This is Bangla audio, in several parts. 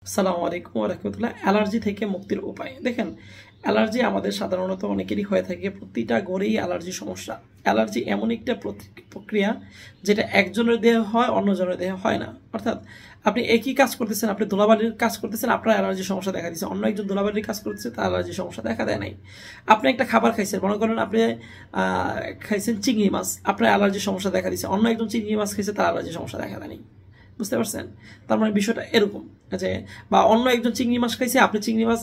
আসসালামু আলাইকুম ওয়া রাহমাতুল্লাহ। অ্যালার্জি থেকে মুক্তির উপায় দেখেন, অ্যালার্জি আমাদের সাধারণত অনেকেরই হয়ে থাকে, প্রতিটা ঘরেই অ্যালার্জি সমস্যা। অ্যালার্জি এমন একটা প্রক্রিয়া যেটা একজনের দেহে হয়, অন্যজনের দেহে হয় না। অর্থাৎ আপনি একই কাজ করতেছেন, আপনি ধুলাবালির কাজ করতেছেন, আপনার অ্যালার্জি সমস্যা দেখা দিচ্ছে, অন্য একজন ধুলাবালির কাজ করতেছে, তার অ্যালার্জি সমস্যা দেখা দেয় নাই। আপনি একটা খাবার খাইছেন, মনে করেন আপনি খাইছেন চিংড়ি মাছ, আপনার অ্যালার্জি সমস্যা দেখা দিচ্ছে, অন্য একজন চিংড়ি মাছ খাইছে, তার অ্যালার্জি সমস্যা দেখা দেয়নি। বুঝতে পারছেন? তার মানে বিষয়টা এরকম যে, বা অন্য একজন চিংড়ি মাছ খাইছে, আপনি চিংড়ি মাছ,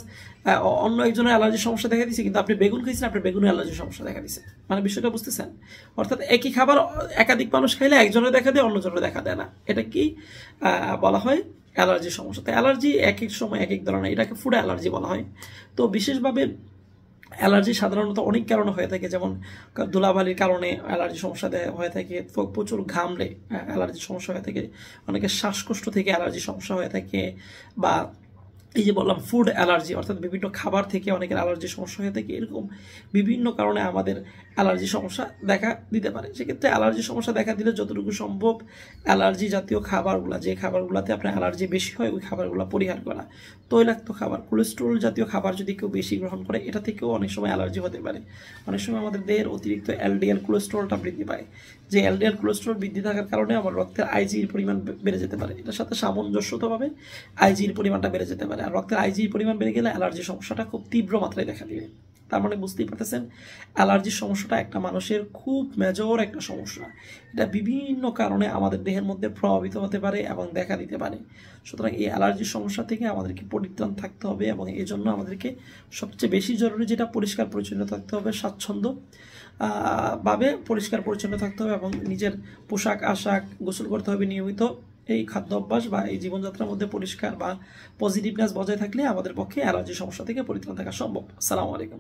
অন্য একজনের অ্যালার্জির সমস্যা দেখা দিচ্ছে, কিন্তু আপনি বেগুন খাইছেন, আপনার বেগুনের অ্যালার্জির সমস্যা দেখা দিচ্ছে। মানে বিষয়টা বুঝতেছেন? অর্থাৎ একই খাবার একাধিক মানুষ খাইলে একজনের দেখা দেয়, অন্যজনের দেখা দেয় না। এটা কি বলা হয়? অ্যালার্জির সমস্যা। তো অ্যালার্জি এক এক সময় এক এক ধরনের, এটাকে ফুড অ্যালার্জি বলা হয়। তো বিশেষভাবে অ্যালার্জি সাধারণত অনেক কারণে হয়ে থাকে, যেমন ধুলাবালির কারণে অ্যালার্জি সমস্যা হয়ে থাকে, প্রচুর ঘামলে অ্যালার্জি সমস্যা হয়ে থাকে, অনেকের শ্বাসকষ্ট থেকে অ্যালার্জি সমস্যা হয়ে থাকে, বা এই যে বললাম ফুড অ্যালার্জি, অর্থাৎ বিভিন্ন খাবার থেকে অনেকের অ্যালার্জি সমস্যা হয়ে থাকে। এরকম বিভিন্ন কারণে আমাদের অ্যালার্জি সমস্যা দেখা দিতে পারে। সেক্ষেত্রে অ্যালার্জি সমস্যা দেখা দিলে যতটুকু সম্ভব অ্যালার্জি জাতীয় খাবারগুলো, যে খাবারগুলোতে আপনার অ্যালার্জি বেশি হয়, ওই খাবারগুলো পরিহার করা। তৈলাক্ত খাবার, কোলেস্ট্রল জাতীয় খাবার যদি কেউ বেশি গ্রহণ করে, এটা থেকেও অনেক সময় অ্যালার্জি হতে পারে। অনেক সময় আমাদের দেহের অতিরিক্ত এলডিএল কোলেস্ট্রলটা বৃদ্ধি পায়, যে এলডিএল কোলেস্ট্রল বৃদ্ধি থাকার কারণে আমার রক্তের আইজির পরিমাণ বেড়ে যেতে পারে। এটার সাথে সামঞ্জস্যভাবে আইজির পরিমাণটা বেড়ে যেতে পারে, আর রক্তের আইজির পরিমাণ বেড়ে গেলে অ্যালার্জির সমস্যাটা খুব তীব্র মাত্রায় দেখা দিবে। তার মানে বুঝতেই পারতেছেন, অ্যালার্জির সমস্যাটা একটা মানুষের খুব মেজর একটা সমস্যা। এটা বিভিন্ন কারণে আমাদের দেহের মধ্যে প্রভাবিত হতে পারে এবং দেখা দিতে পারে। সুতরাং এই অ্যালার্জির সমস্যা থেকে আমাদেরকে পরিত্রাণ থাকতে হবে, এবং এই জন্য আমাদেরকে সবচেয়ে বেশি জরুরি যেটা, পরিষ্কার পরিচ্ছন্ন থাকতে হবে, স্বাচ্ছন্দ্য ভাবে পরিষ্কার পরিচ্ছন্ন থাকতে হবে, এবং নিজের পোশাক আশাক গোসল করতে হবে নিয়মিত। এই খাদ্য অভ্যাস বা এই জীবনযাত্রার মধ্যে পরিষ্কার বা পজিটিভনেস বজায় থাকলে আমাদের পক্ষে অ্যালার্জি সমস্যা থেকে পরিত্রাণ থাকা সম্ভব। আসসালামু আলাইকুম।